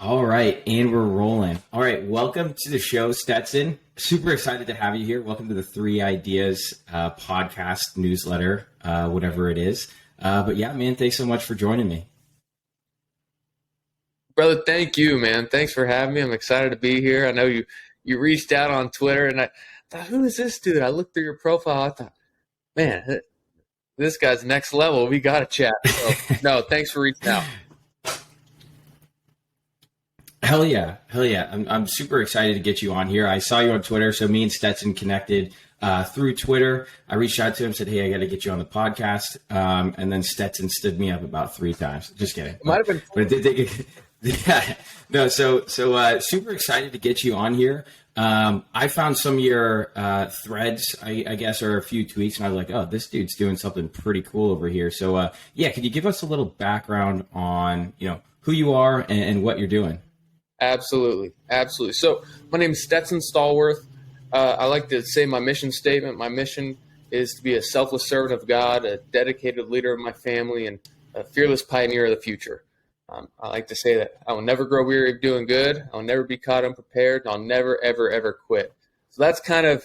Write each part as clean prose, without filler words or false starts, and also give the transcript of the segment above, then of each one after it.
All right, and we're rolling. All right, welcome to the show, Stetson. Super excited to have you here. Welcome to the Three Ideas podcast newsletter, whatever it is. But yeah, man, thanks so much for joining me. Brother, thank you, man. Thanks for having me. I'm excited to be here. I know you reached out on Twitter, and I thought, who is this dude? I looked through your profile. I thought, man, this guy's next level. We got to chat. So, no, thanks for reaching out. Hell yeah. I'm super excited to get you on here. I saw you on Twitter, so me and Stetson connected through Twitter. I reached out to him, said, hey, I got to get you on the podcast. And then Stetson stood me up about 3 times. Just kidding. It might have been. But it did. Yeah. No, so super excited to get you on here. I found some of your threads, I guess, or a few tweets, and I was like, oh, this dude's doing something pretty cool over here. So, yeah, could you give us a little background on, who you are and what you're doing? Absolutely. So my name is Stetson Stallworth. I like to say my mission statement. My mission is to be a selfless servant of God, a dedicated leader of my family, and a fearless pioneer of the future. I like to say that I will never grow weary of doing good. I'll never be caught unprepared. And I'll never, ever, ever quit. So that's kind of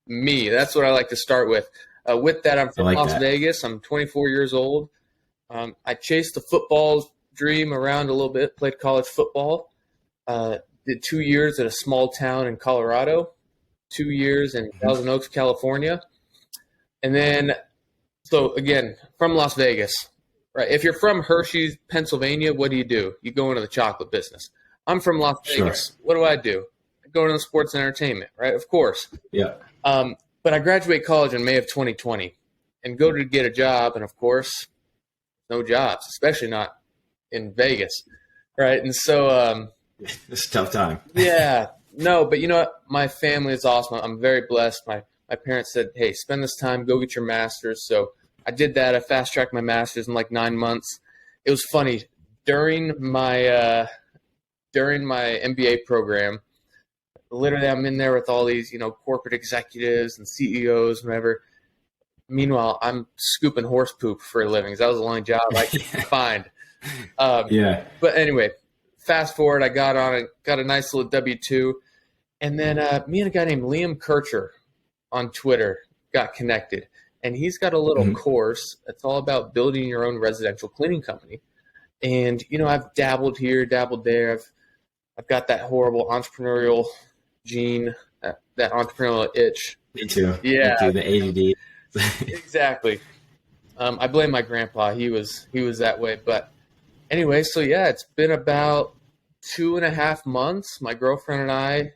me. That's what I like to start with. With that, I'm from Las Vegas. I'm 24 years old. I chased the football dream around a little bit, played college football. Did 2 years at a small town in Colorado, 2 years in Thousand Oaks, California. And then, so again, from Las Vegas, right? If you're from Hershey, Pennsylvania, what do? You go into the chocolate business. I'm from Las Vegas. Sure. What do? I go into the sports and entertainment, right? Of course. Yeah. But I graduate college in May of 2020 and go to get a job. And of course, no jobs, especially not in Vegas. Right. And so, it's a tough time. Yeah. No, but you know what? My family is awesome. I'm very blessed. My parents said, hey, spend this time, go get your master's. So I did that. I fast-tracked my master's in like 9 months. It was funny. During my MBA program, literally I'm in there with all these, corporate executives and CEOs, whatever. Meanwhile, I'm scooping horse poop for a living. That was the only job I could find. Yeah. But anyway, fast forward, I got on it, got a nice little W-2. And then me and a guy named Liam Kircher on Twitter got connected. And he's got a little course that's all about building your own residential cleaning company. And, I've dabbled here, dabbled there. I've got that horrible entrepreneurial gene, that entrepreneurial itch. Me too. Yeah. Me too, the ADD. Exactly. I blame my grandpa. He was that way. But anyway, so yeah, it's been about 2.5 months. My girlfriend and I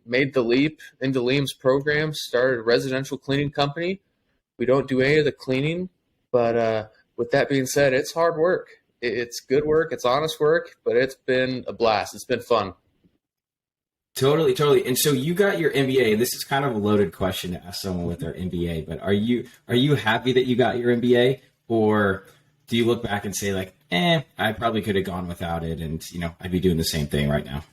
made the leap into Liam's program, started a residential cleaning company. We don't do any of the cleaning, but with that being said, it's hard work. It's good work. It's honest work, but it's been a blast. It's been fun. Totally. And so you got your MBA. This is kind of a loaded question to ask someone with their MBA, but are you happy that you got your MBA, or do you look back and say like, I probably could have gone without it, and I'd be doing the same thing right now?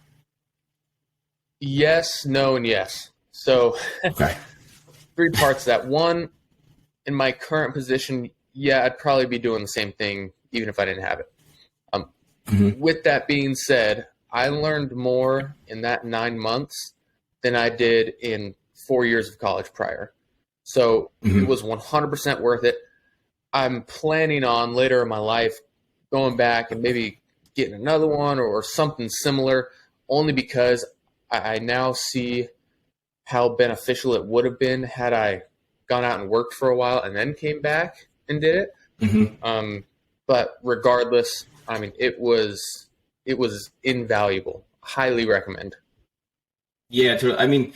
Yes, no, and yes. So okay. 3 parts to that. One, in my current position, yeah, I'd probably be doing the same thing even if I didn't have it. With that being said, I learned more in that 9 months than I did in 4 years of college prior. So it was 100% worth it. I'm planning on later in my life going back and maybe getting another one or something similar, only because I now see how beneficial it would have been had I gone out and worked for a while and then came back and did it. But regardless, I mean, it was invaluable. Highly recommend. Yeah, I mean,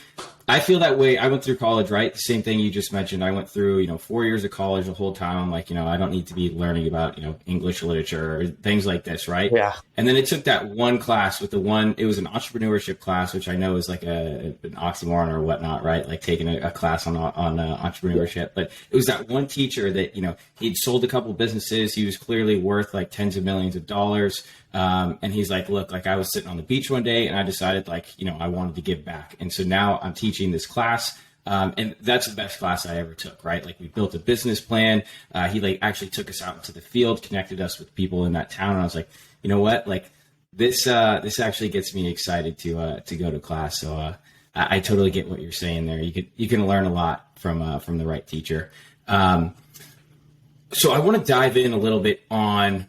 I feel that way. I went through college, right? The same thing you just mentioned. I went through, 4 years of college. The whole time I'm like, I don't need to be learning about, English literature or things like this, right? Yeah. And then it took that one class it was an entrepreneurship class, which I know is like an oxymoron or whatnot, right? Like taking a class on entrepreneurship. But it was that one teacher that, he'd sold a couple of businesses. He was clearly worth like tens of millions of dollars. And he's like, look, like I was sitting on the beach one day and I decided like, I wanted to give back. And so now I'm teaching this class. And that's the best class I ever took, right? Like we built a business plan. He like actually took us out into the field, connected us with people in that town. And I was like, you know what? Like this actually gets me excited to go to class. So I totally get what you're saying there. You can learn a lot from the right teacher. So I want to dive in a little bit on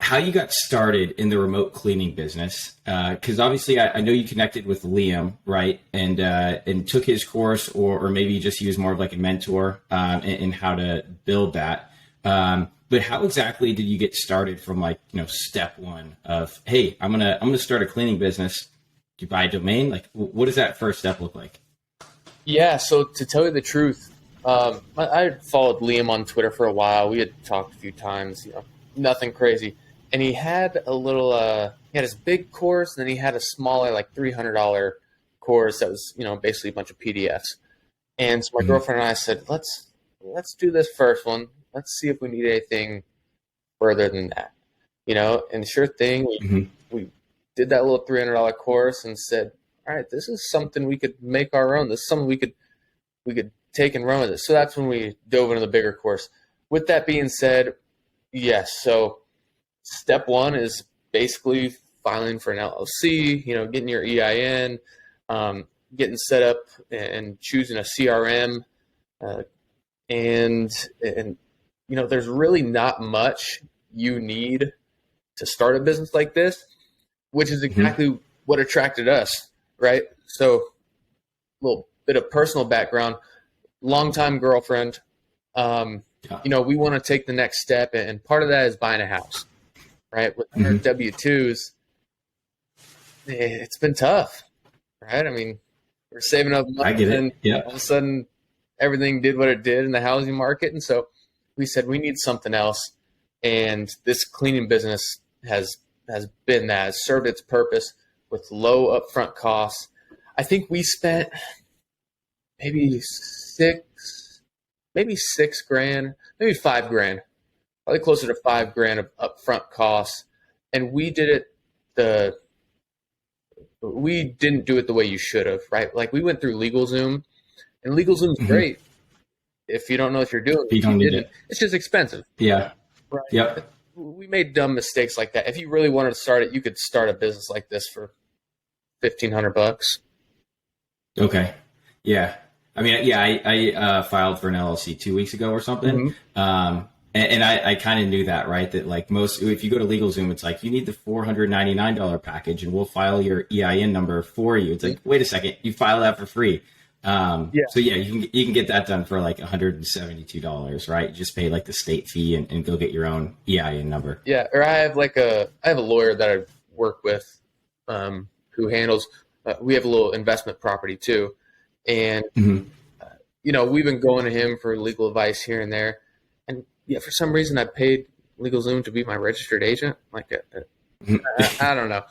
how you got started in the remote cleaning business, because obviously I know you connected with Liam, right, and took his course, or maybe you just used more of like a mentor in how to build that. But how exactly did you get started from like, step one of, hey, I'm gonna start a cleaning business? Do you buy a domain? Like, what does that first step look like? Yeah. So to tell you the truth, I followed Liam on Twitter for a while. We had talked a few times, nothing crazy. And he had a little, he had his big course, and then he had a smaller, like $300 course that was, basically a bunch of PDFs. And so my girlfriend and I said, let's do this first one. Let's see if we need anything further than that, And sure thing, we did that little $300 course and said, all right, this is something we could make our own. This is something we could take and run with it. So that's when we dove into the bigger course. With that being said, yes. So step one is basically filing for an LLC, getting your EIN, getting set up and choosing a CRM. And there's really not much you need to start a business like this, which is exactly what attracted us, right? So a little bit of personal background, longtime girlfriend, we want to take the next step, and part of that is buying a house, right? With our W-2s, it's been tough, right? I mean, we're saving up money, I get it. And yeah. all of a sudden everything did what it did in the housing market. And so we said, we need something else. And this cleaning business has been that, has served its purpose with low upfront costs. I think we spent maybe $6,000, maybe $6,000, maybe $5,000, probably closer to $5,000 of upfront costs. And we did it we didn't do it the way you should have, right? Like we went through LegalZoom, and LegalZoom's great if you don't know what you're doing. It's just expensive. Yeah. Right. Yep. We made dumb mistakes like that. If you really wanted to start it, you could start a business like this for $1,500. Okay. Yeah. I mean, yeah, I filed for an LLC 2 weeks ago or something. And I kind of knew that, right? That like if you go to LegalZoom, it's like, you need the $499 package and we'll file your EIN number for you. It's like, wait a second, you file that for free. So yeah, you can get that done for like $172, right? You just pay like the state fee and go get your own EIN number. Yeah. Or I have a lawyer that I work with, who handles, we have a little investment property too. And, we've been going to him for legal advice here and there. And yeah, for some reason I paid LegalZoom to be my registered agent. Like, I don't know.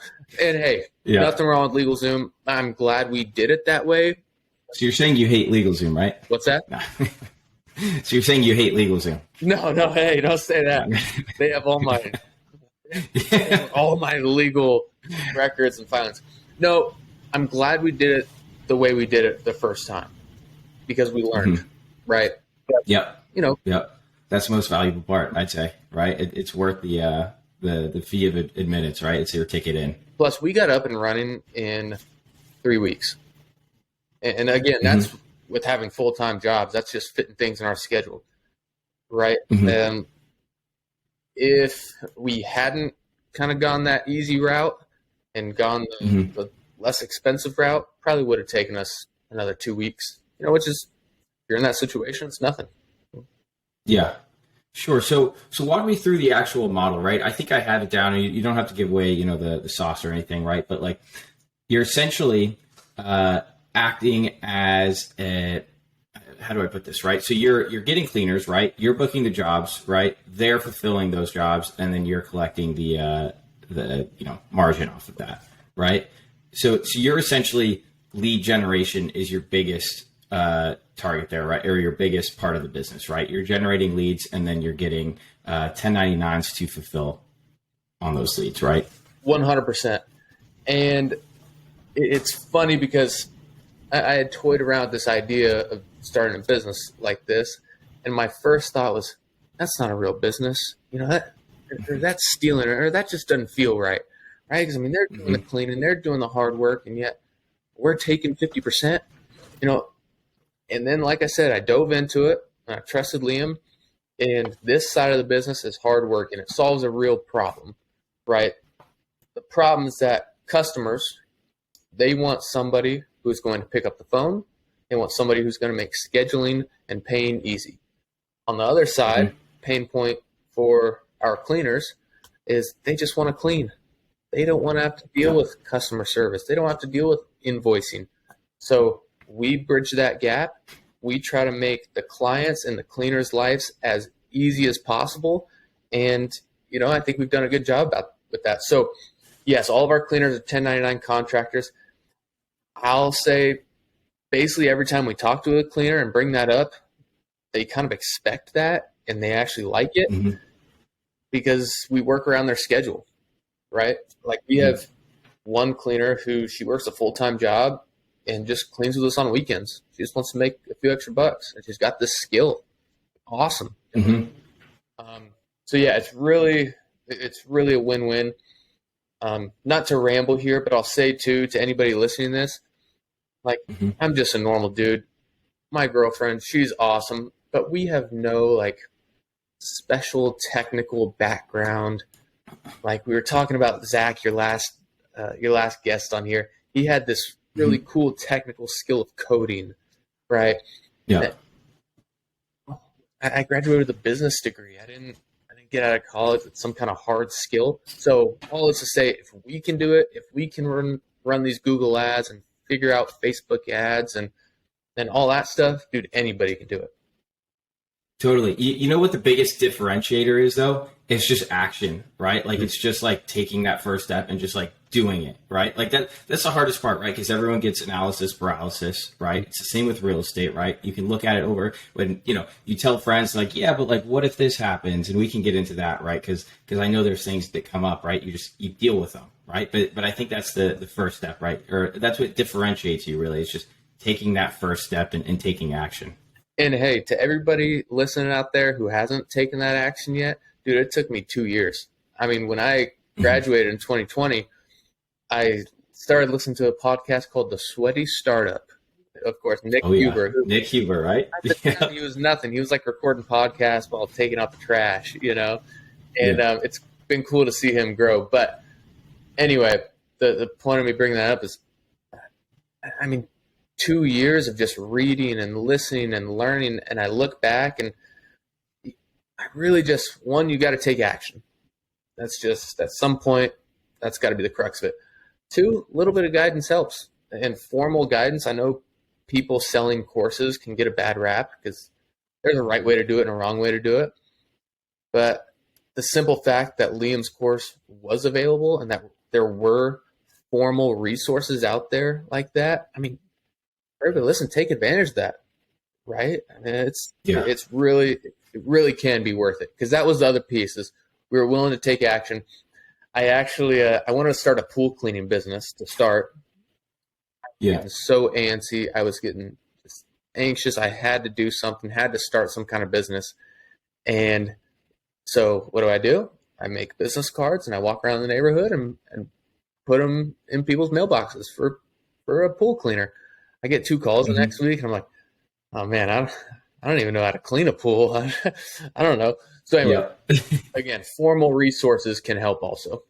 And hey, nothing wrong with LegalZoom. I'm glad we did it that way. So you're saying you hate LegalZoom, right? What's that? No. So you're saying you hate LegalZoom? No, hey, don't say that. They have all my legal records and filings. No, I'm glad we did it the way we did it the first time, because we learned, right? But, Yep. That's the most valuable part, I'd say, right? It's worth the fee of admittance, right? It's your ticket in. Plus, we got up and running in 3 weeks. And again, that's with having full-time jobs. That's just fitting things in our schedule, right? And if we hadn't kind of gone that easy route and gone the less expensive route, probably would have taken us another 2 weeks, which is, if you're in that situation, it's nothing. Yeah, sure. So walk me through the actual model, right? I think I have it down, and you don't have to give away, the sauce or anything, right? But like, you're essentially acting as how do I put this, right? So you're getting cleaners, right? You're booking the jobs, right? They're fulfilling those jobs, and then you're collecting the margin off of that, right? So you're essentially, lead generation is your biggest target there, right? Or your biggest part of the business, right? You're generating leads, and then you're getting 1099s to fulfill on those leads, right? 100%. And it's funny because I had toyed around with this idea of starting a business like this, and my first thought was, that's not a real business. That's stealing, or that just doesn't feel right. right? Because I mean, they're doing the cleaning, they're doing the hard work, and yet we're taking 50%, you know. And then, like I said, I dove into it, and I trusted Liam, and this side of the business is hard work, and it solves a real problem, right? The problem is that customers, they want somebody who's going to pick up the phone. They want somebody who's going to make scheduling and paying easy. On the other side, pain point for our cleaners is they just want to clean. They don't want to have to deal with customer service. They don't have to deal with invoicing. So we bridge that gap. We try to make the clients and the cleaners' lives as easy as possible. And, you know, I think we've done a good job with that. So, yes, all of our cleaners are 1099 contractors. I'll say basically every time we talk to a cleaner and bring that up, they kind of expect that and they actually like it because we work around their schedule, right? Like we have one cleaner who she works a full-time job and just cleans with us on weekends. She just wants to make a few extra bucks, and she's got this skill. Awesome. So yeah, it's really a win-win. Not to ramble here, but I'll say too to anybody listening to this, like I'm just a normal dude. My girlfriend, she's awesome, but we have no like special technical background. Like we were talking about Zach, your last guest on here. He had this really cool technical skill of coding, right? Yeah. I graduated with a business degree. I didn't get out of college with some kind of hard skill. So all is to say, if we can do it, if we can run these Google ads and figure out Facebook ads and all that stuff, dude, anybody can do it. Totally. You know what the biggest differentiator is, though? It's just action, right? Like it's just like taking that first step and just like doing it, right? Like that's the hardest part, right? Because everyone gets analysis paralysis, right? It's the same with real estate, right? You can look at it over when, you know, you tell friends like, yeah, but like, what if this happens? And we can get into that, right? Because I know there's things that come up, right? You deal with them, right? But I think that's the first step, right? Or that's what differentiates you really. It's just taking that first step and taking action. And hey, to everybody listening out there who hasn't taken that action yet, dude, it took me 2 years. I mean, when I graduated in 2020, I started listening to a podcast called The Sweaty Startup. Of course, Nick Huber. Nick Huber, right? At the time, he was nothing. He was like recording podcasts while taking out the trash, you know? And it's been cool to see him grow. But anyway, the point of me bringing that up is, I mean, 2 years of just reading and listening and learning, and I look back and I really just, one, you got to take action. That's just, at some point, that's got to be the crux of it. Two, a little bit of guidance helps. And formal guidance, I know people selling courses can get a bad rap because there's a right way to do it and a wrong way to do it. But the simple fact that Liam's course was available and that there were formal resources out there like that, I mean, everybody listen, take advantage of that, right? I mean, it really can be worth it, because that was the other piece is we were willing to take action. I actually I wanted to start a pool cleaning business to start. I was so antsy. I was getting just anxious. I had to do something, had to start some kind of business. And so what do? I make business cards and I walk around the neighborhood and put them in people's mailboxes for a pool cleaner. I get 2 calls the next week, and I'm like, oh man, I don't even know how to clean a pool. I don't know. So anyway, again, formal resources can help also.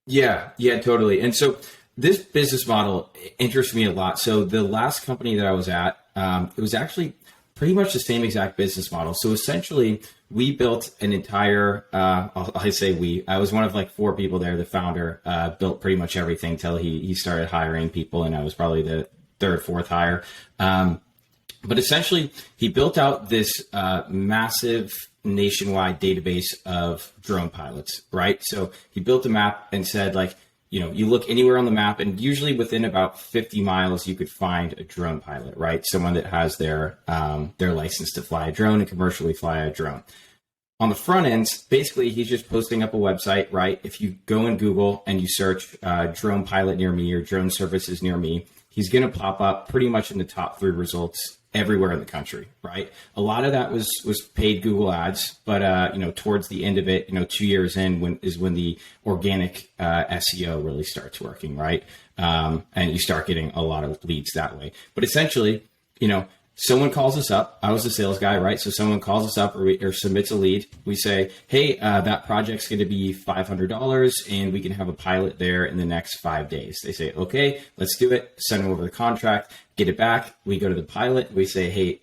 Yeah, totally. And so this business model interests me a lot. So the last company that I was at, it was actually pretty much the same exact business model. So essentially, we built an entire, I say we, I was one of like 4 people there. The founder built pretty much everything till he started hiring people, and I was probably the 3rd, 4th hire. But essentially, he built out this massive nationwide database of drone pilots, right? So he built a map and said, like, you know, you look anywhere on the map, and usually within about 50 miles, you could find a drone pilot, right? Someone that has their license to fly a drone and commercially fly a drone. On the front end, basically, he's just posting up a website, right? If you go in Google and you search drone pilot near me or drone services near me, he's going to pop up pretty much in the top 3 results everywhere in the country, right? A lot of that was paid Google ads, but towards the end of it, 2 years in, when the organic SEO really starts working, right? And you start getting a lot of leads that way. But essentially, someone calls us up. I was the sales guy, right? So someone calls us up or submits a lead. We say, hey, that project's going to be $500 and we can have a pilot there in the next 5 days. They say, okay, let's do it. Send them over the contract, get it back. We go to the pilot. We say, hey,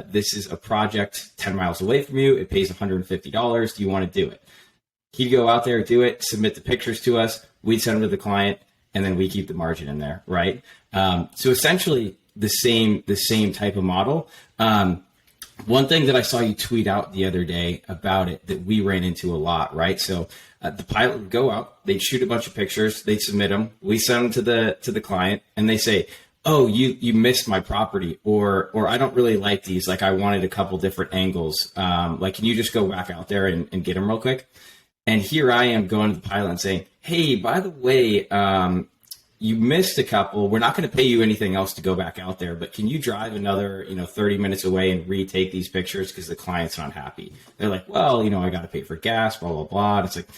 this is a project 10 miles away from you. It pays $150. Do you want to do it? He'd go out there, do it, submit the pictures to us. We'd send them to the client, and then we keep the margin in there, right? So essentially, the same type of model. One thing that I saw you tweet out the other day about it that we ran into a lot, right? So the pilot would go out, they'd shoot a bunch of pictures, they'd submit them, we send them to the client, and they say, oh, you missed my property, or I don't really like these, like I wanted a couple different angles. Like, can you just go back out there and get them real quick? And here I am going to the pilot and saying, hey, by the way, you missed a couple. We're not going to pay you anything else to go back out there, but can you drive another, 30 minutes away and retake these pictures because the client's not happy? They're like, well, I got to pay for gas, blah, blah, blah. And it's like,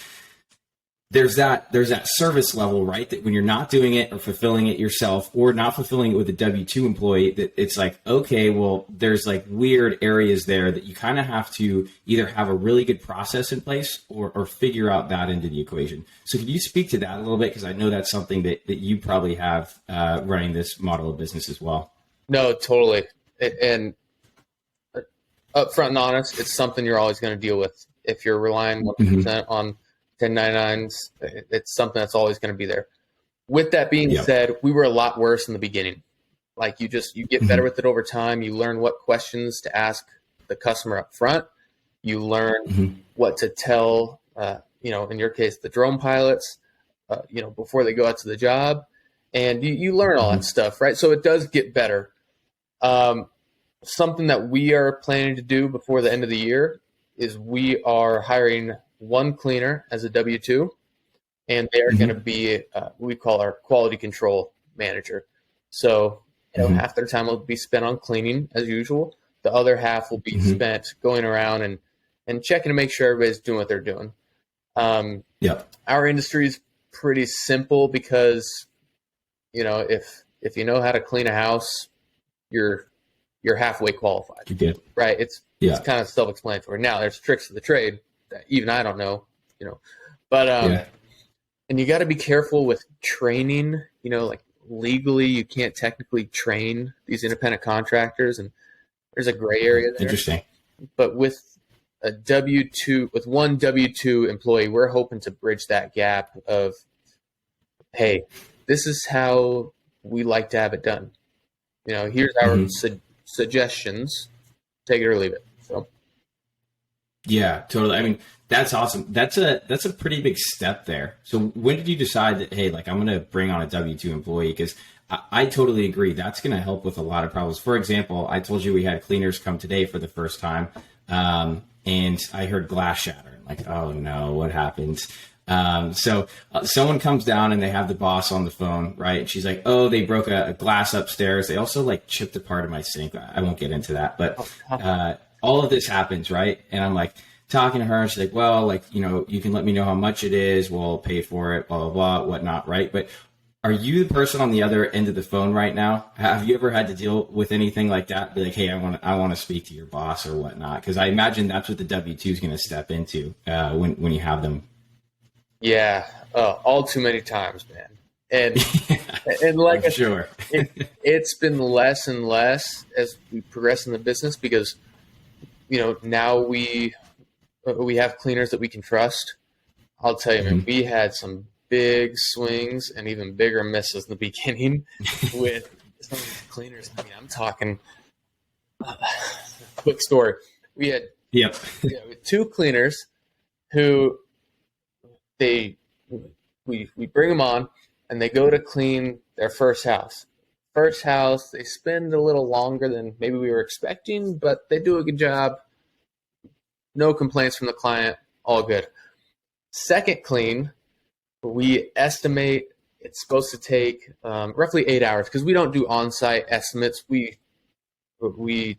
there's that service level, right? That when you're not doing it or fulfilling it yourself or not fulfilling it with a W-2 employee, that it's like, okay, well, there's like weird areas there that you kind of have to either have a really good process in place or figure out that into the equation. So can you speak to that a little bit? Because I know that's something that you probably have running this model of business as well. No, totally. And upfront and honest, it's something you're always going to deal with. If you're relying 100% on 1099s, it's something that's always going to be there. With that being said, we were a lot worse in the beginning. Like you get better with it over time. You learn what questions to ask the customer up front. You learn what to tell, in your case, the drone pilots, before they go out to the job, and you learn all that stuff, right? So it does get better. Something that we are planning to do before the end of the year is we are hiring one cleaner as a W-2, and they're going to be we call our quality control manager. So half their time will be spent on cleaning as usual. The other half will be spent going around and checking to make sure everybody's doing what they're doing. Our industry is pretty simple because if you know how to clean a house, you're halfway qualified. You did. Right? It's kind of self-explanatory. Now there's tricks of the trade that even I don't know, but and you got to be careful with training. Like legally, you can't technically train these independent contractors, and there's a gray area there. Interesting. But with one W-2 employee, we're hoping to bridge that gap of, hey, this is how we like to have it done. Here's our suggestions. Take it or leave it. So. Yeah, totally. I mean, that's awesome. That's a pretty big step there. So when did you decide that, hey, like I'm going to bring on a W-2 employee? Because I totally agree. That's going to help with a lot of problems. For example, I told you we had cleaners come today for the first time. And I heard glass shatter. Like, oh no, what happened? So someone comes down and they have the boss on the phone, right? And she's like, oh, they broke a glass upstairs. They also like chipped a part of my sink. I won't get into that, but all of this happens, right? And I'm like talking to her, and she's like, well, like, you can let me know how much it is. We'll pay for it, blah, blah, blah, whatnot, right? But are you the person on the other end of the phone right now? Have you ever had to deal with anything like that? Be like, hey, I want to speak to your boss or whatnot. Because I imagine that's what the W-2 is going to step into when you have them. Yeah, all too many times, man. And and like I'm sure, it's been less and less as we progress in the business because now we have cleaners that we can trust. I'll tell you, man, we had some big swings and even bigger misses in the beginning with some of these cleaners. I mean, I'm talking quick story. We had two cleaners who we bring them on and they go to clean their first house. First house, they spend a little longer than maybe we were expecting, but they do a good job. No complaints from the client. All good. Second clean, we estimate it's supposed to take roughly 8 hours because we don't do on-site estimates. We We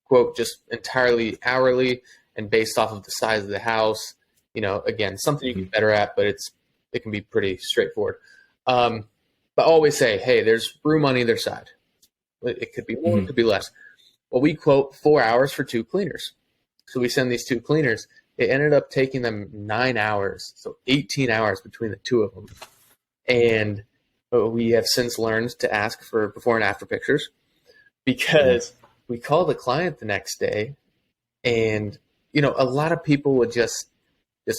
quote just entirely hourly and based off of the size of the house. Again, something you can get better at, but it can be pretty straightforward. But always say, hey, there's room on either side. It could be more, it could be less. Well, we quote 4 hours for 2 cleaners. So we send these 2 cleaners. It ended up taking them 9 hours, so 18 hours between the 2 of them. And we have since learned to ask for before and after pictures, because we called the client the next day, and a lot of people would just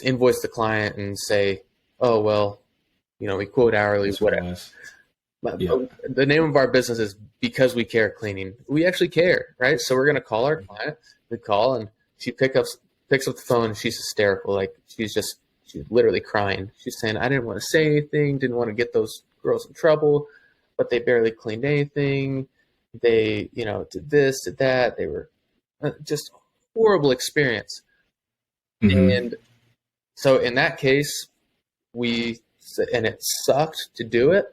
invoice the client and say, oh, well, we quote hourly, whatever. The name of our business is Because We Care Cleaning. We actually care, right? So we're going to call our client. We call, and she picks up the phone, and she's hysterical. Like, she's literally crying. She's saying, I didn't want to say anything, didn't want to get those girls in trouble, but they barely cleaned anything. They, did this, did that. They were just horrible experience. And so in that case, and it sucked to do it,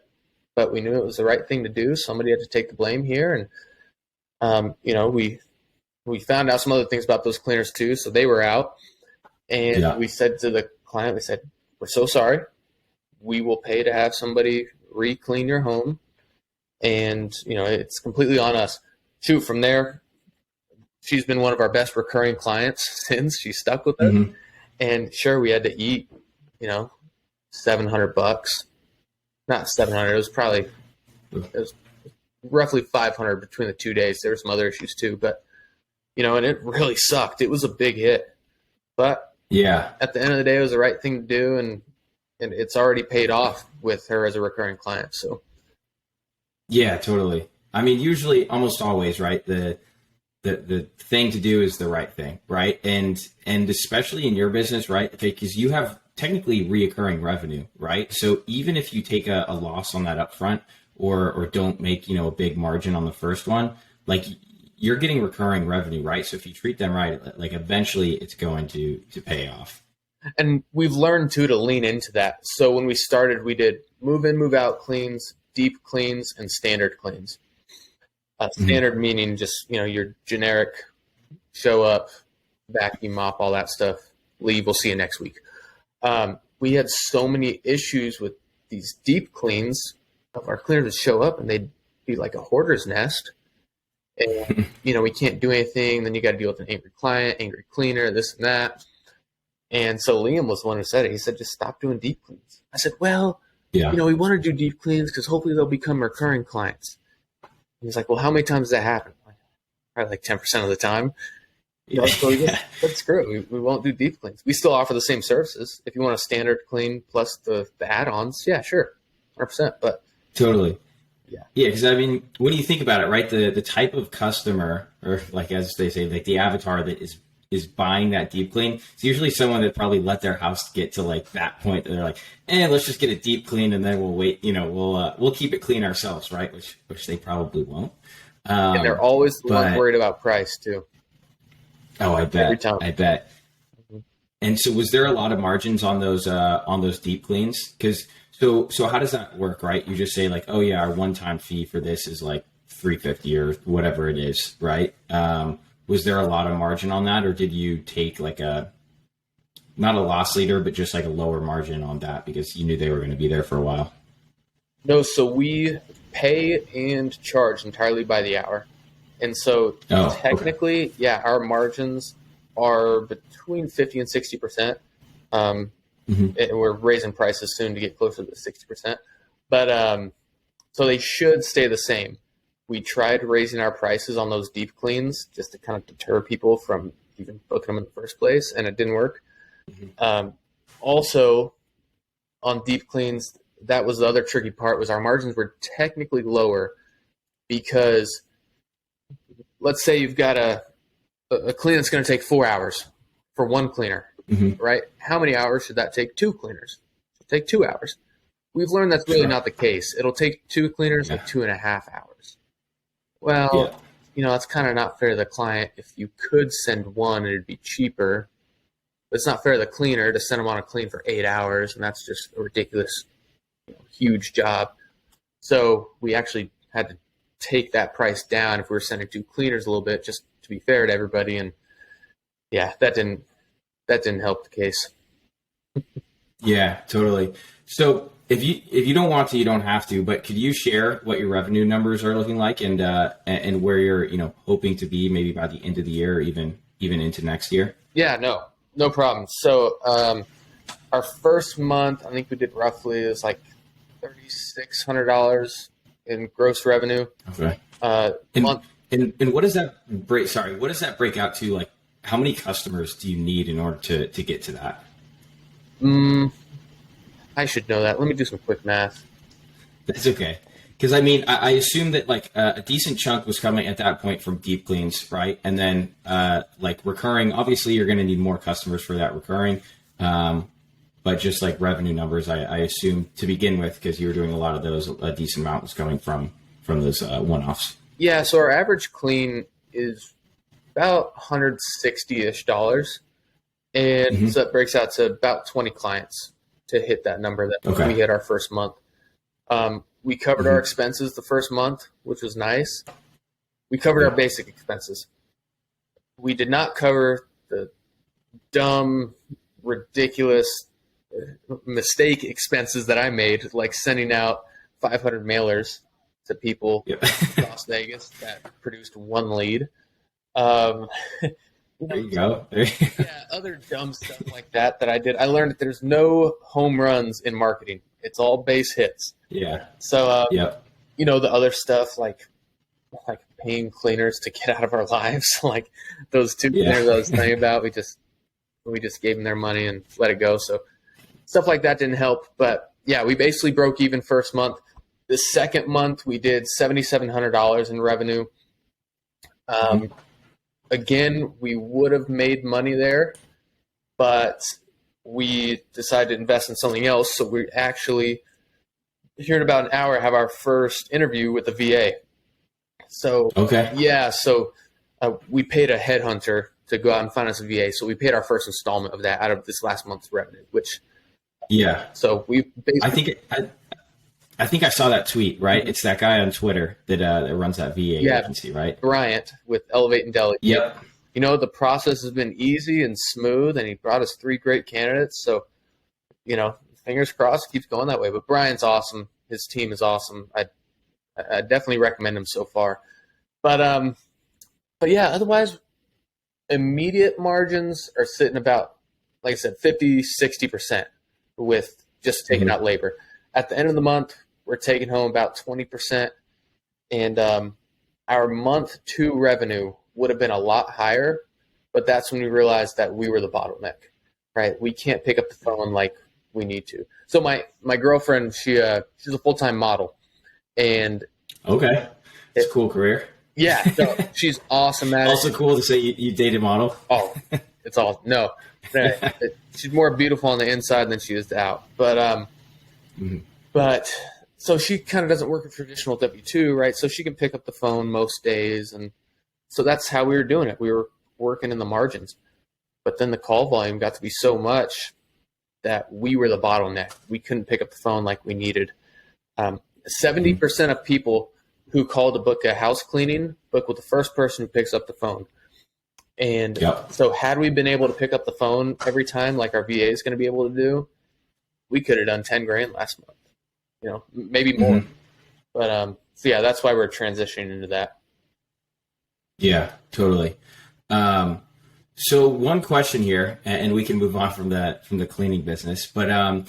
but we knew it was the right thing to do. Somebody had to take the blame here. And, we found out some other things about those cleaners too. So they were out, and we said to the client, we said, we're so sorry. We will pay to have somebody re-clean your home. And, it's completely on us. Shoot, from there, she's been one of our best recurring clients since. She stuck with us. And sure, we had to eat, $700. Not 700. It was roughly 500 between the 2 days. There were some other issues too, but and it really sucked. It was a big hit, but at the end of the day, it was the right thing to do. And it's already paid off with her as a recurring client. So. Yeah, totally. I mean, usually, almost always, right? The thing to do is the right thing, right? And especially in your business, right? Because you have technically reoccurring revenue, right? So even if you take a loss on that upfront or don't make, a big margin on the first one, like, you're getting recurring revenue, right? So if you treat them right, like, eventually it's going to pay off. And we've learned too to lean into that. So when we started, we did move in, move out cleans, deep cleans, and standard cleans. Standard meaning just, your generic show up, vacuum, mop, all that stuff, leave, we'll see you next week. We had so many issues with these deep cleans of our cleaners would show up and they'd be like a hoarder's nest. And, we can't do anything. Then you got to deal with an angry client, angry cleaner, this and that. And so Liam was the one who said it. He said, just stop doing deep cleans. I said, well, we want to do deep cleans because hopefully they'll become recurring clients. And he's like, well, how many times does that happen? Probably like 10% of the time. So but screw it. We won't do deep cleans. We still offer the same services. If you want a standard clean plus the add-ons, yeah, sure, 100%. But totally. Yeah, because I mean, when you think about it, right, the type of customer, or like as they say, like the avatar that is buying that deep clean, it's usually someone that probably let their house get to like that point that they're like, let's just get it deep clean and then we'll wait, we'll keep it clean ourselves, right? Which they probably won't. And they're always the ones worried about price too. Oh, I bet. Every time. I bet. And so, was there a lot of margins on those deep cleans? Because so how does that work, right? You just say like, oh yeah, our one-time fee for this is like $350 or whatever it is, right? Was there a lot of margin on that, or did you take like not a loss leader, but just like a lower margin on that because you knew they were going to be there for a while? No, so we pay and charge entirely by the hour. And so technically, our margins are between 50 and 60%. And we're raising prices soon to get closer to 60%. But so they should stay the same. We tried raising our prices on those deep cleans just to kind of deter people from even booking them in the first place, and it didn't work. Also, on deep cleans, that was the other tricky part, was our margins were technically lower because let's say you've got a clean that's going to take 4 hours for one cleaner, right? How many hours should that take 2 cleaners? It'll take 2 hours. We've learned that's really not the case. It'll take 2 cleaners like 2.5 hours. Well, that's kind of not fair to the client. If you could send one, it'd be cheaper. But it's not fair to the cleaner to send them on a clean for 8 hours, and that's just a ridiculous, huge job. So we actually had to take that price down if we were sending 2 cleaners a little bit, just to be fair to everybody. And yeah, that didn't help the case. Yeah, totally. So if you don't want to, you don't have to, but could you share what your revenue numbers are looking like and where you're, hoping to be maybe by the end of the year or even into next year? Yeah, no problem. So our first month, I think we did roughly, it was like $3,600 in gross revenue. Okay. Month. And what does that break? Sorry, what does that break out to? Like, how many customers do you need in order to get to that? I should know that. Let me do some quick math. That's okay. Because I assume that like a decent chunk was coming at that point from deep cleans, right? And then like recurring, obviously you're going to need more customers for that recurring. But just like revenue numbers, I assume to begin with, because you were doing a lot of those, a decent amount was coming from those one-offs. Yeah. So our average clean is about $160-ish. And so that breaks out to about 20 clients to hit that number that we hit our first month. We covered our expenses the first month, which was nice. We covered our basic expenses. We did not cover the dumb, ridiculous mistake expenses that I made, like sending out 500 mailers to people in Las Vegas that produced 1 lead. There you go. Yeah, other dumb stuff like that I did. I learned that there's no home runs in marketing. It's all base hits. Yeah. So, the other stuff like paying cleaners to get out of our lives, like those 2 cleaners I was telling you about, we just gave them their money and let it go. So stuff like that didn't help. But yeah, we basically broke even first month. The second month we did $7,700 in revenue. Again, we would have made money there, but we decided to invest in something else. So we actually, here in about an hour, have our first interview with the VA. So, we paid a headhunter to go out and find us a VA. So we paid our first installment of that out of this last month's revenue, so we basically, I think I saw that tweet, right? It's that guy on Twitter that runs that VA agency, right? Bryant with Elevate and Delegate. Yep. The process has been easy and smooth, and he brought us 3 great candidates. So, fingers crossed, it keeps going that way. But Brian's awesome. His team is awesome. I definitely recommend him so far. But yeah, otherwise, immediate margins are sitting about, like I said, 50, 60% with just taking out labor. At the end of the month, we're taking home about 20%. And our month 2 revenue would have been a lot higher, but that's when we realized that we were the bottleneck, right? We can't pick up the phone like we need to. So my girlfriend, she's a full-time model, and it's a cool career. Yeah, no, she's awesome at it. Also cool to say you dated a model. Oh, it's all no. She's more beautiful on the inside than she is out, but so she kind of doesn't work a traditional W-2, right? So she can pick up the phone most days, and so that's how we were doing it. We were working in the margins, but then the call volume got to be so much that we were the bottleneck. We couldn't pick up the phone like we needed. 70% of people who call to book a house cleaning book with the first person who picks up the phone. And so had we been able to pick up the phone every time like our VA is going to be able to do, we could have done 10 grand last month, maybe more. But so yeah, that's why we're transitioning into that. Yeah, totally. So one question here, and we can move on from the cleaning business, but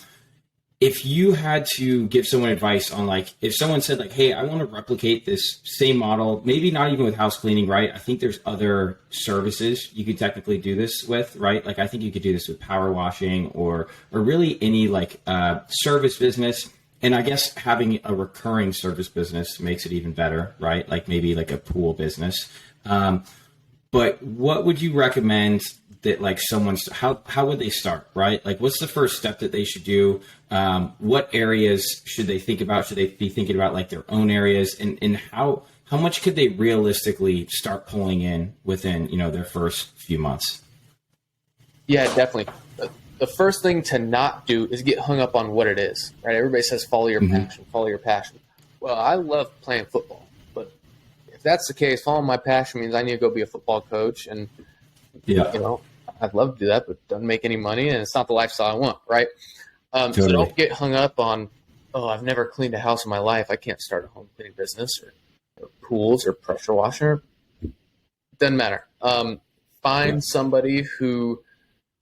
if you had to give someone advice on, like, if someone said like, hey, I want to replicate this same model, maybe not even with house cleaning, right? I think there's other services you could technically do this with, right? Like, I think you could do this with power washing or really any like service business. And I guess having a recurring service business makes it even better, right? Like maybe like a pool business. But what would you recommend that like how would they start, right? Like what's the first step that they should do? What areas should they think about? Should they be thinking about like their own areas, and how much could they realistically start pulling in within, their first few months? Yeah, definitely. The first thing to not do is get hung up on what it is, right? Everybody says, follow your passion, follow your passion. Well, I love playing football, but if that's the case, following my passion means I need to go be a football coach. And, I'd love to do that, but it doesn't make any money, and it's not the lifestyle I want, right? Totally. So don't get hung up on, I've never cleaned a house in my life. I can't start a home cleaning business or pools or pressure washer. Doesn't matter. Find somebody who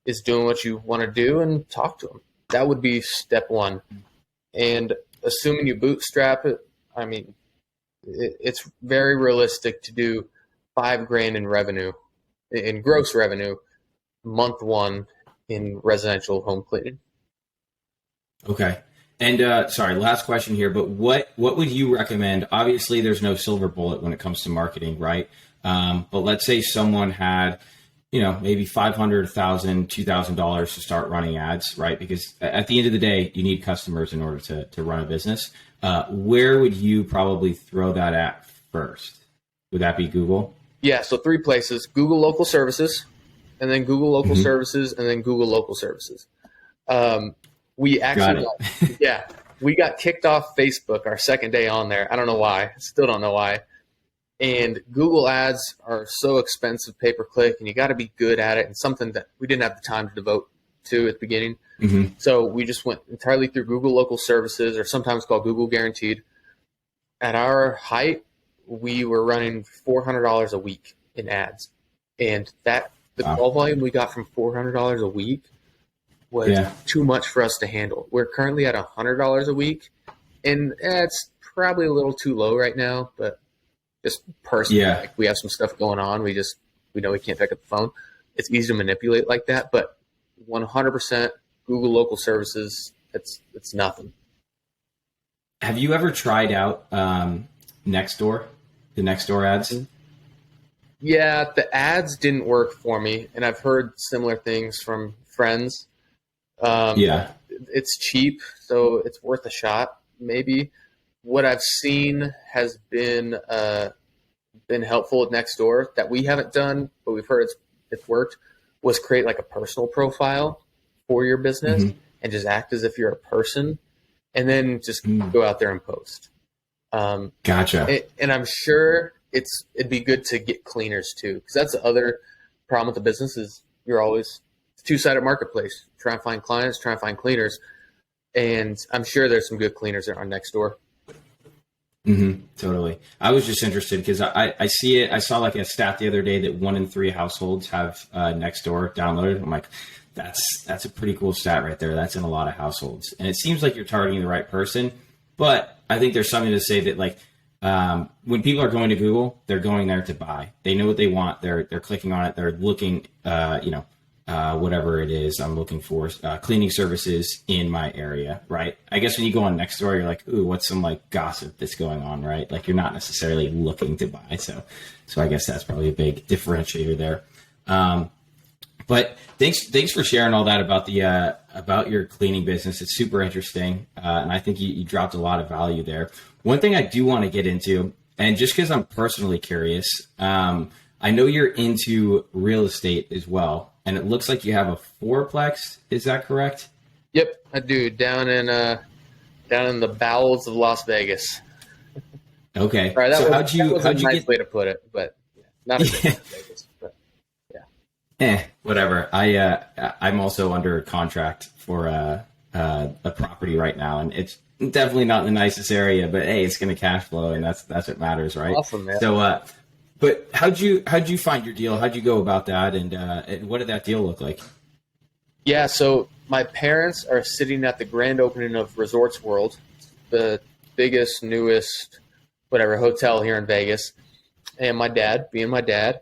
is doing what you want to do and talk to them. That would be step one. And assuming you bootstrap it, I mean, it's very realistic to do $5,000 in revenue, in gross revenue, month one in residential home cleaning. Okay. And sorry, last question here, but what would you recommend? Obviously, there's no silver bullet when it comes to marketing, right? But let's say someone had, maybe $500, $1,000, $2,000 to start running ads, right? Because at the end of the day, you need customers in order to run a business. Where would you probably throw that at first? Would that be Google? Yeah, so 3 places: Google Local Services, and then Google Local Services, and then Google Local Services. We actually, we got kicked off Facebook our second day on there. I don't know why. Still don't know why. And Google ads are so expensive, pay-per-click, and you got to be good at it, and something that we didn't have the time to devote to at the beginning. So we just went entirely through Google Local Services, or sometimes called Google Guaranteed. At our height, we were running $400 a week in ads. And the call volume we got from $400 a week was too much for us to handle. We're currently at $100 a week, and it's probably a little too low right now, but just personally, like, we have some stuff going on. We know we can't pick up the phone. It's easy to manipulate like that, but 100% Google Local Services, it's nothing. Have you ever tried out Nextdoor, the Nextdoor ads? Yeah, the ads didn't work for me, and I've heard similar things from friends. It's cheap, so it's worth a shot, maybe. What I've seen has been helpful at Nextdoor that we haven't done, but we've heard it's worked, was create like a personal profile for your business and just act as if you're a person, and then just go out there and post. Gotcha. And I'm sure it'd be good to get cleaners too, because that's the other problem with the business is it's a two-sided marketplace. Try and find clients, try and find cleaners, and I'm sure there's some good cleaners there on Nextdoor. Totally. I was just interested because I see it. I saw like a stat the other day that 1 in 3 households have Nextdoor downloaded. I'm like, that's a pretty cool stat right there. That's in a lot of households, and it seems like you're targeting the right person. But I think there's something to say that like when people are going to Google, they're going there to buy. They know what they want. They're clicking on it. They're looking, whatever it is I'm looking for, cleaning services in my area, right? I guess when you go on Nextdoor, you're like, ooh, what's some like gossip that's going on, right? Like you're not necessarily looking to buy. So I guess that's probably a big differentiator there. But thanks for sharing all that about your cleaning business. It's super interesting, and I think you dropped a lot of value there. One thing I do want to get into, and just because I'm personally curious, I know you're into real estate as well, and it looks like you have a fourplex. Is that correct? Yep, I do. Down in the bowels of Las Vegas. Okay. Right, that was a nice get... way to put it, but not as Las Vegas. But whatever. I'm also under contract for a property right now, and it's definitely not in the nicest area, but hey, it's going to cash flow, and that's what matters, right? Awesome, man. So, but how'd you find your deal? How'd you go about that, and what did that deal look like? Yeah, so my parents are sitting at the grand opening of Resorts World, the biggest, newest, whatever hotel here in Vegas, and my dad, being my dad,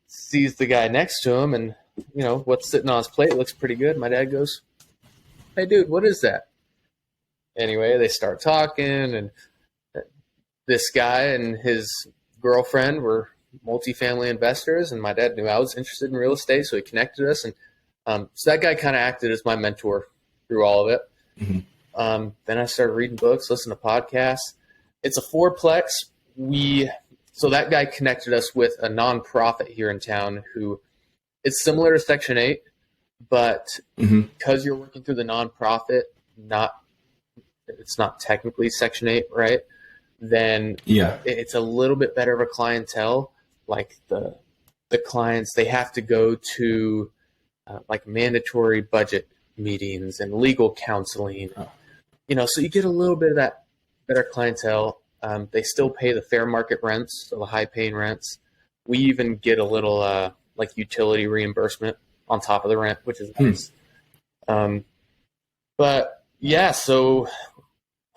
sees the guy next to him, and what's sitting on his plate looks pretty good. My dad goes, "Hey, dude, what is that?" Anyway, they start talking, and this guy and his girlfriend were multifamily investors, and my dad knew I was interested in real estate, so he connected us, and so that guy kind of acted as my mentor through all of it. Then I started reading books, listening to podcasts. It's a fourplex. So that guy connected us with a nonprofit here in town who it's similar to Section 8, but because you're working through the nonprofit, it's not technically Section 8, right? then it's a little bit better of a clientele. Like the clients, they have to go to like mandatory budget meetings and legal counseling. So you get a little bit of that better clientele. They still pay the fair market rents, so the high paying rents. We even get a little like utility reimbursement on top of the rent, which is nice. But yeah, so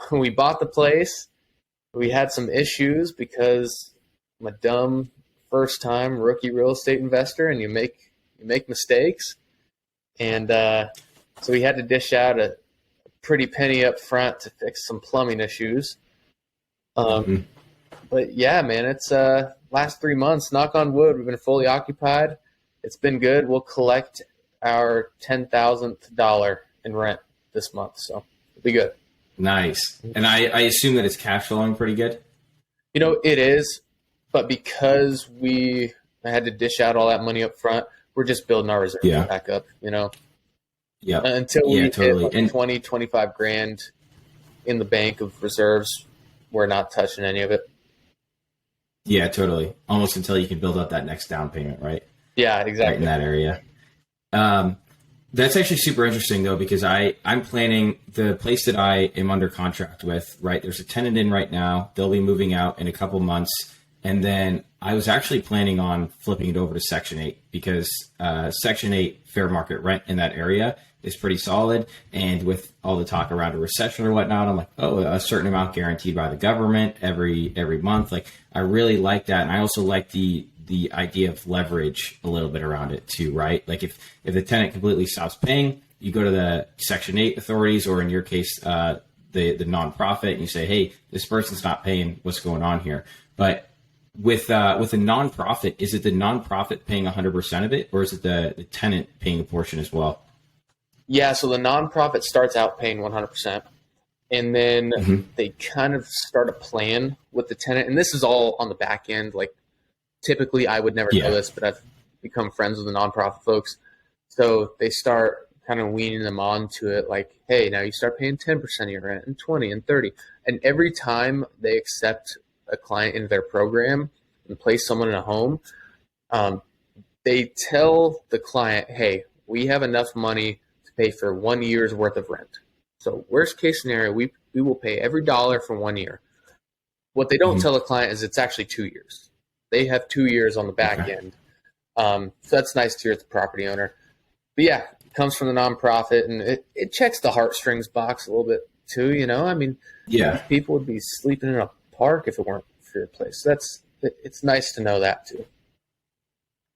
when we bought the place, we had some issues because I'm a dumb first time rookie real estate investor, and you make mistakes. And so we had to dish out a pretty penny up front to fix some plumbing issues. But yeah, man, it's last 3 months, knock on wood, we've been fully occupied. It's been good. We'll collect our $10,000 in rent this month, so it'll be good. Nice. And I assume that it's cash flowing pretty good? It is, but because I had to dish out all that money up front, we're just building our reserves back up, Yeah. Until we totally. hit like 20, 25 grand in the bank of reserves, we're not touching any of it. Yeah, totally. Almost until you can build up that next down payment, right? Yeah, exactly. Right in that area. That's actually super interesting, though, because I'm planning the place that I am under contract with, right? There's a tenant in right now. They'll be moving out in a couple months. And then I was actually planning on flipping it over to Section 8 because Section 8 fair market rent in that area is pretty solid. And with all the talk around a recession or whatnot, I'm like, a certain amount guaranteed by the government every month. Like, I really like that. And I also like the idea of leverage a little bit around it too, right? Like if the tenant completely stops paying, you go to the Section 8 authorities, or in your case, the nonprofit, and you say, hey, this person's not paying, what's going on here? But with a nonprofit, is it the nonprofit paying 100% of it, or is it the tenant paying a portion as well? Yeah, so the nonprofit starts out paying 100%, and then they kind of start a plan with the tenant, and this is all on the back end. Like, typically, I would never know this, but I've become friends with the nonprofit folks, so they start kind of weaning them onto it. Like, hey, now you start paying 10% of your rent, and 20, and 30, and every time they accept a client into their program and place someone in a home, they tell the client, hey, we have enough money to pay for 1 year's worth of rent. So worst case scenario, we will pay every dollar for 1 year. What they don't tell the client is it's actually 2 years. They have 2 years on the back end. So that's nice to hear at the property owner. But yeah, it comes from the nonprofit, and it checks the heartstrings box a little bit too, I mean, people would be sleeping in a park if it weren't for your place. So it's nice to know that too.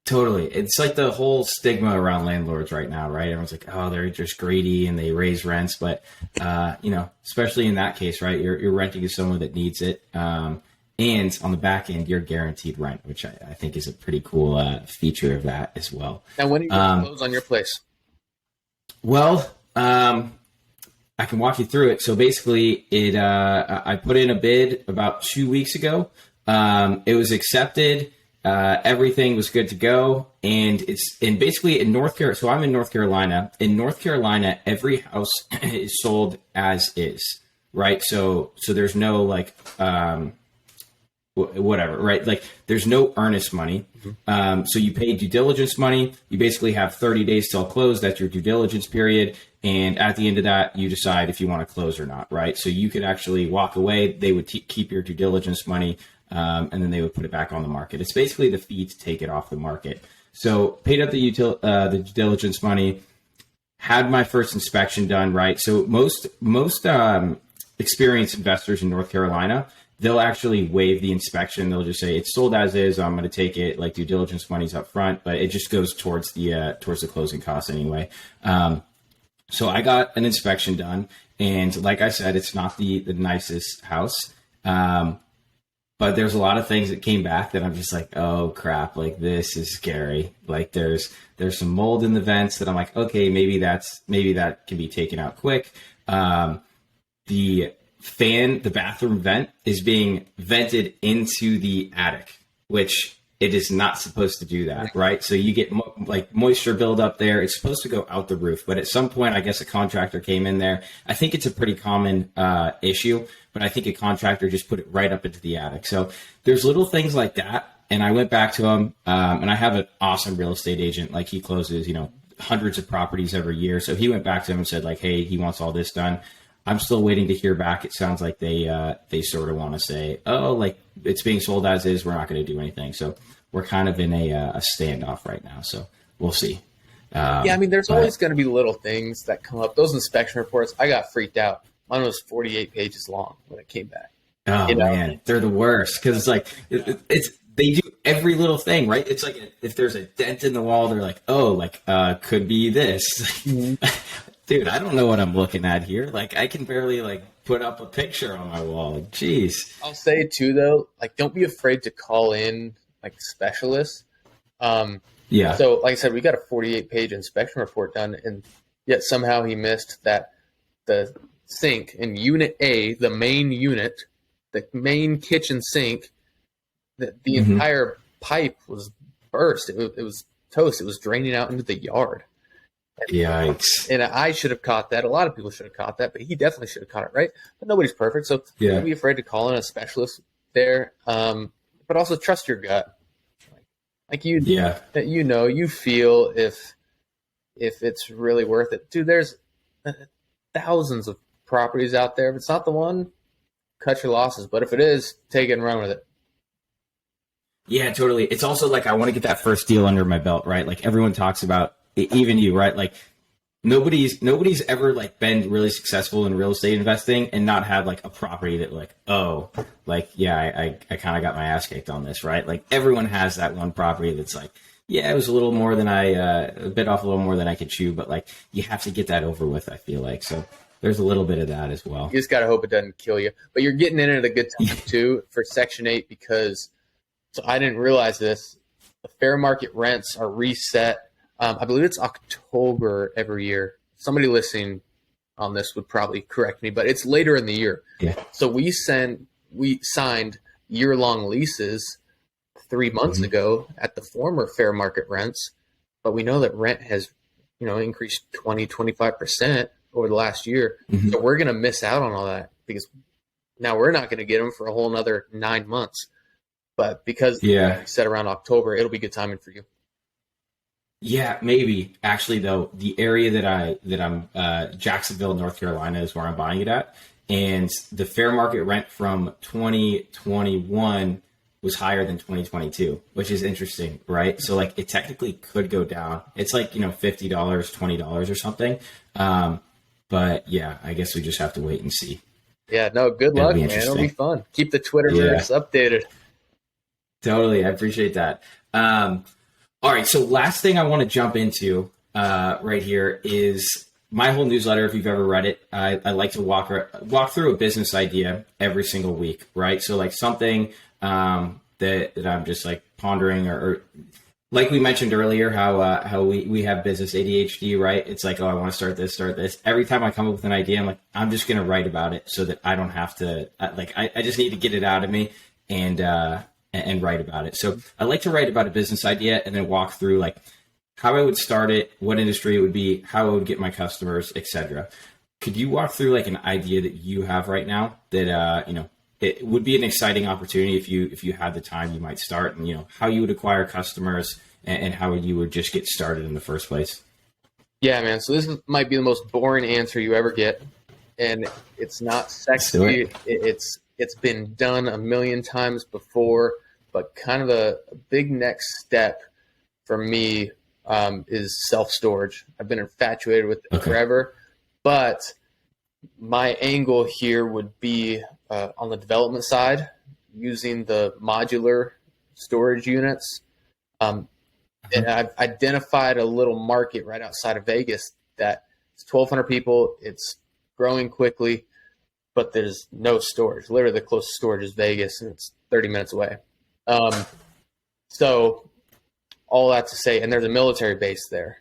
Totally. It's like the whole stigma around landlords right now, right? Everyone's like, oh, they're just greedy and they raise rents. But, especially in that case, right, you're renting to someone that needs it. And on the back end, you're guaranteed rent, which I think is a pretty cool feature of that as well. Now, when are you going to close on your place? Well, I can walk you through it. So basically, I put in a bid about 2 weeks ago. It was accepted. Everything was good to go. And basically in North Carolina. So I'm in North Carolina. In North Carolina, every house is sold as is, right? So there's no whatever, right? Like there's no earnest money. So you pay due diligence money. You basically have 30 days till close. That's your due diligence period. And at the end of that, you decide if you want to close or not, right? So you could actually walk away. They would keep your due diligence money, and then they would put it back on the market. It's basically the fee to take it off the market. So paid up the due diligence money, had my first inspection done, right? So most experienced investors in North Carolina, they'll actually waive the inspection. They'll just say it's sold as is. I'm going to take it. Like due diligence money's up front, but it just goes towards the closing costs anyway. So I got an inspection done, and like I said, it's not the nicest house, but there's a lot of things that came back that I'm just like, oh crap, like this is scary. Like there's some mold in the vents that I'm like, okay, maybe that can be taken out quick. The bathroom vent is being vented into the attic, which it is not supposed to do that, right? So you get like moisture buildup there. It's supposed to go out the roof, but at some point, I guess a contractor came in there. I think it's a pretty common issue, but I think a contractor just put it right up into the attic. So there's little things like that. And I went back to him, and I have an awesome real estate agent. Like he closes, hundreds of properties every year. So he went back to him and said like, hey, he wants all this done. I'm still waiting to hear back. It sounds like they sort of want to say, oh, like it's being sold as is. We're not going to do anything. So we're kind of in a standoff right now. So we'll see. I mean, there's always going to be little things that come up. Those inspection reports, I got freaked out. Mine was 48 pages long when it came back. Oh man, they're the worst because it's like they do every little thing, right? It's like if there's a dent in the wall, they're like, oh, like could be this. Mm-hmm. Dude, I don't know what I'm looking at here. Like I can barely like put up a picture on my wall. Like, geez. I'll say too though, like don't be afraid to call in like specialists. Yeah. So like I said, we got a 48-page inspection report done, and yet somehow he missed that the sink in Unit A, the main unit, the main kitchen sink, the entire pipe was burst. It was toast. It was draining out into the yard. Yikes. And I should have caught that. A lot of people should have caught that, but he definitely should have caught it, right? But nobody's perfect. So don't be afraid to call in a specialist there. But also trust your gut. Like you feel if it's really worth it. Dude, there's thousands of properties out there. If it's not the one, cut your losses. But if it is, take it and run with it. Yeah, totally. It's also like I want to get that first deal under my belt, right? Like everyone talks about, even you, right? Like nobody's ever like been really successful in real estate investing and not had like a property that like, oh, like, yeah, I kind of got my ass kicked on this, right? Like everyone has that one property that's like, yeah, it was a little more than a bit off a little more than I could chew, but like you have to get that over with, I feel like. So there's a little bit of that as well. You just got to hope it doesn't kill you. But you're getting in at a good time too for Section 8 because, so I didn't realize this, the fair market rents are reset. I believe it's October every year. Somebody listening on this would probably correct me, but it's later in the year. Yeah. So we signed year-long leases 3 months ago at the former fair market rents, but we know that rent has, increased 20-25% over the last year. Mm-hmm. So we're going to miss out on all that because now we're not going to get them for a whole another 9 months. But because we set around October, it'll be good timing for you. Yeah, maybe. Actually, though, the area that I'm Jacksonville, North Carolina is where I'm buying it at. And the fair market rent from 2021 was higher than 2022, which is interesting, right? So like it technically could go down. It's like, $50, $20 or something. But yeah, I guess we just have to wait and see. Yeah, no, good luck, man. It'll be fun. Keep the Twitterverse updated. Totally. I appreciate that. All right, so last thing I want to jump into right here is my whole newsletter. If you've ever read it, I like to walk through a business idea every single week, right? So like something that I'm just like pondering, or like we mentioned earlier, how we have business ADHD, right? It's like, oh, I want to start this. Every time I come up with an idea, I'm like, I'm just going to write about it so that I don't have to, I just need to get it out of me and write about it. So I like to write about a business idea and then walk through like how I would start it, what industry it would be, how I would get my customers, etc. Could you walk through like an idea that you have right now that, it would be an exciting opportunity if you had the time you might start, and, how you would acquire customers and how you would just get started in the first place? Yeah, man. So this might be the most boring answer you ever get. And it's not sexy. It's been done a million times before, but kind of a big next step for me is self-storage. I've been infatuated with it forever, but my angle here would be on the development side, using the modular storage units. And I've identified a little market right outside of Vegas that it's 1,200 people. It's growing quickly, but there's no storage. Literally, the closest storage is Vegas, and it's 30 minutes away. So all that to say, and there's a military base there,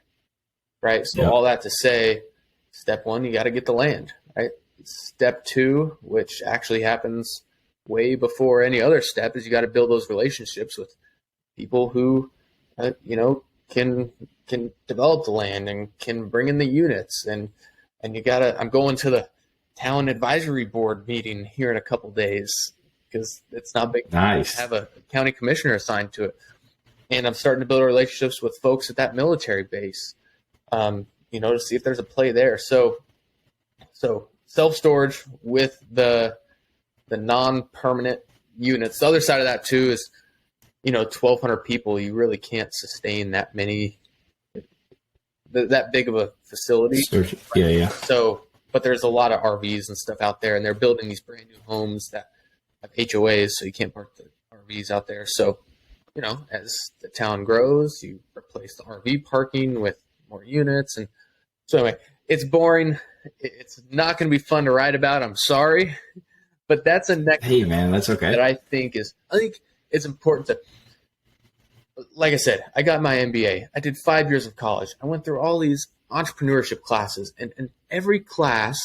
right? So all that to say, step one, you got to get the land, right? Step two, which actually happens way before any other step, is you got to build those relationships with people who, can develop the land and can bring in the units. And I'm going to the town advisory board meeting here in a couple days because it's not big. Nice. To have a county commissioner assigned to it. And I'm starting to build relationships with folks at that military base, to see if there's a play there. So self-storage with the non-permanent units. The other side of that too is, 1,200 people. You really can't sustain that many, that big of a facility. Yeah. So, but there's a lot of RVs and stuff out there, and they're building these brand new homes that have HOAs, so you can't park the RVs out there. So, as the town grows, you replace the RV parking with more units. And so anyway, it's boring. It's not going to be fun to write about. I'm sorry, but that's a next. Hey man, that's okay. That I think it's important to, like I said, I got my MBA. I did 5 years of college. I went through all these entrepreneurship classes, and every class,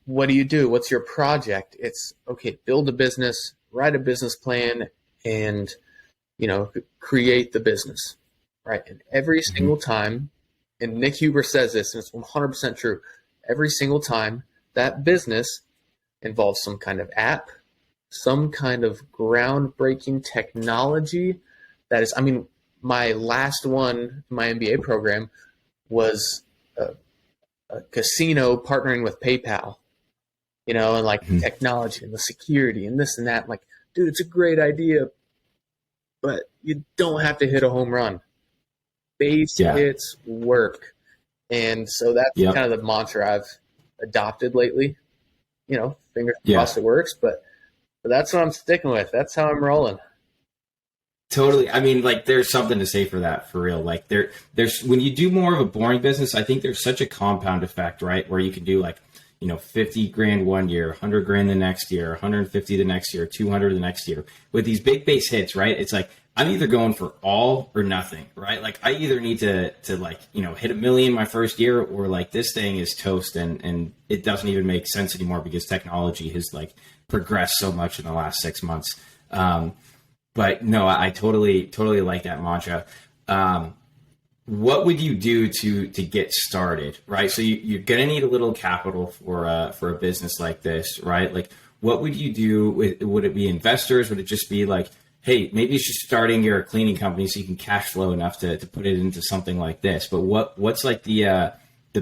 what do you do? What's your project? It's okay, build a business, write a business plan, and, create the business, right? And every single time, and Nick Huber says this, and it's 100% true, every single time that business involves some kind of app, some kind of groundbreaking technology that is, my last one, my MBA program was a casino partnering with PayPal, and technology and the security and this and that. I'm like, dude, it's a great idea, but you don't have to hit a home run. Base hits work. And so that's kind of the mantra I've adopted lately. Fingers crossed it works, but that's what I'm sticking with. That's how I'm rolling. Totally. There's something to say for that, for real. There's when you do more of a boring business, I think there's such a compound effect, right? Where you can do 50 grand one year, 100 grand the next year, 150 the next year, 200 the next year. With these big base hits, right? It's like, I'm either going for all or nothing, right? I either need to hit $1 million my first year, or this thing is toast and it doesn't even make sense anymore because technology has progressed so much in the last 6 months. But no, I totally like that mantra. What would you do to get started, right? So you're going to need a little capital for a business like this, right? What would you do? Would it be investors? Would it just be hey, maybe it's just starting your cleaning company so you can cash flow enough to put it into something like this? But what's the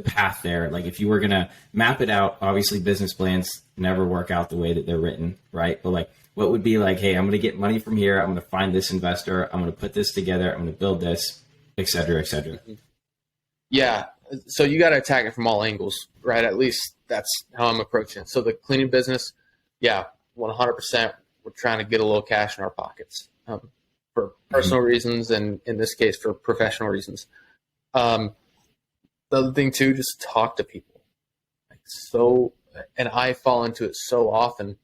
path there? If you were going to map it out, obviously business plans never work out the way that they're written, right? But what would be hey, I'm going to get money from here. I'm going to find this investor. I'm going to put this together. I'm going to build this, et cetera, et cetera. Yeah. So you got to attack it from all angles, right? At least that's how I'm approaching it. So the cleaning business, 100%. We're trying to get a little cash in our pockets for personal reasons, and in this case, for professional reasons. The other thing too, just talk to people. And I fall into it so often.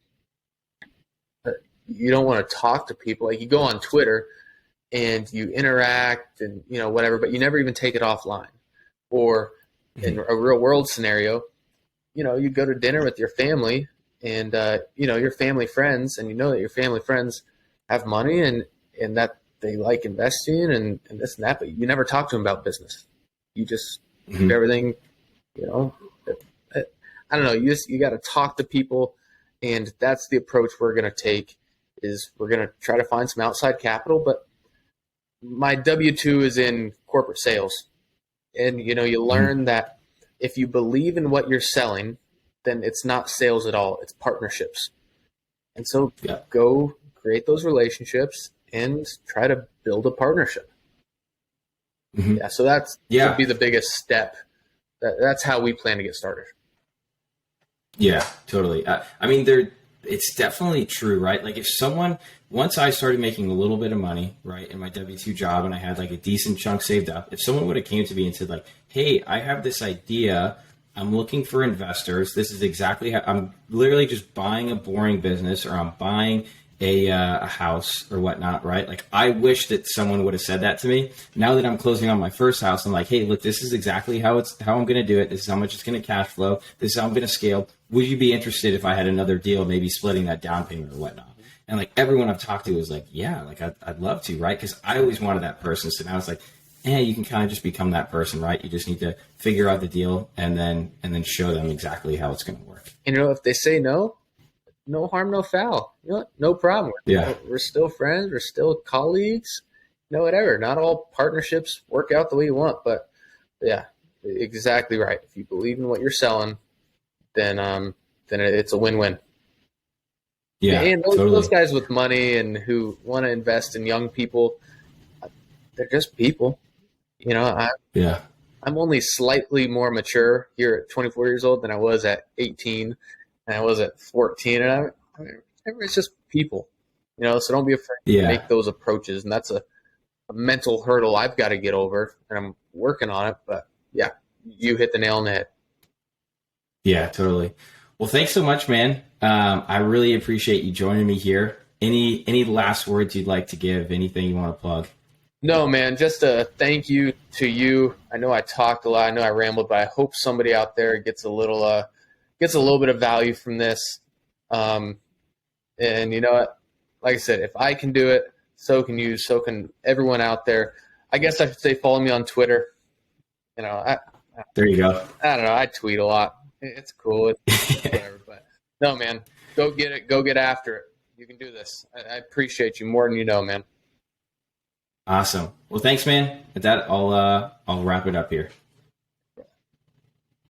You don't want to talk to people. You go on Twitter and you interact and whatever, but you never even take it offline. Or in a real world scenario, you go to dinner with your family and your family friends, and that your family friends have money and that they like investing and this and that, but you never talk to them about business. You just keep everything, I don't know. You got to talk to people, and that's the approach we're going to take. Is we're going to try to find some outside capital, but my W-2 is in corporate sales. And, you learn that if you believe in what you're selling, then it's not sales at all. It's partnerships. And so go create those relationships and try to build a partnership. So that's would be the biggest step. That's how we plan to get started. Yeah, totally. It's definitely true, right? If once I started making a little bit of money, right, in my W-2 job, and I had a decent chunk saved up, if someone would have came to me and said hey, I have this idea, I'm looking for investors, this is exactly how I'm literally just buying a boring business, or I'm buying a house or whatnot, right? I wish that someone would have said that to me. Now that I'm closing on my first house, I'm hey, look, this is exactly how I'm going to do it. This is how much it's going to cash flow. This is how I'm going to scale. Would you be interested if I had another deal, maybe splitting that down payment or whatnot? And like everyone I've talked to was like, yeah, like I'd love to, right? Because I always wanted that person. So now it's like, you can kind of just become that person, right? You just need to figure out the deal and then show them exactly how it's going to work. And, if they say no, no harm, no foul. No problem. Yeah. We're still friends. We're still colleagues. Whatever. Not all partnerships work out the way you want, but yeah, exactly right. If you believe in what you're selling, then it's a win-win. Yeah, and totally. those guys with money and who want to invest in young people, they're just people. I'm only slightly more mature here at 24 years old than I was at 18 and I was at 14. And it's just people, so don't be afraid to make those approaches. And that's a mental hurdle I've got to get over, and I'm working on it. But yeah, you hit the nail on the head. Yeah, totally. Well, thanks so much, man. I really appreciate you joining me here. Any last words you'd like to give? Anything you want to plug? No, man, just a thank you to you. I know I talked a lot. I know I rambled, but I hope somebody out there gets a little bit of value from this. And you know what? Like I said, if I can do it, so can you. So can everyone out there. I guess I should say follow me on Twitter. There you go. I don't know. I tweet a lot. It's cool. It's whatever. But no, man, go get it. Go get after it. You can do this. I appreciate you more than you know, man. Awesome. Well, thanks, man. With that, I'll wrap it up here.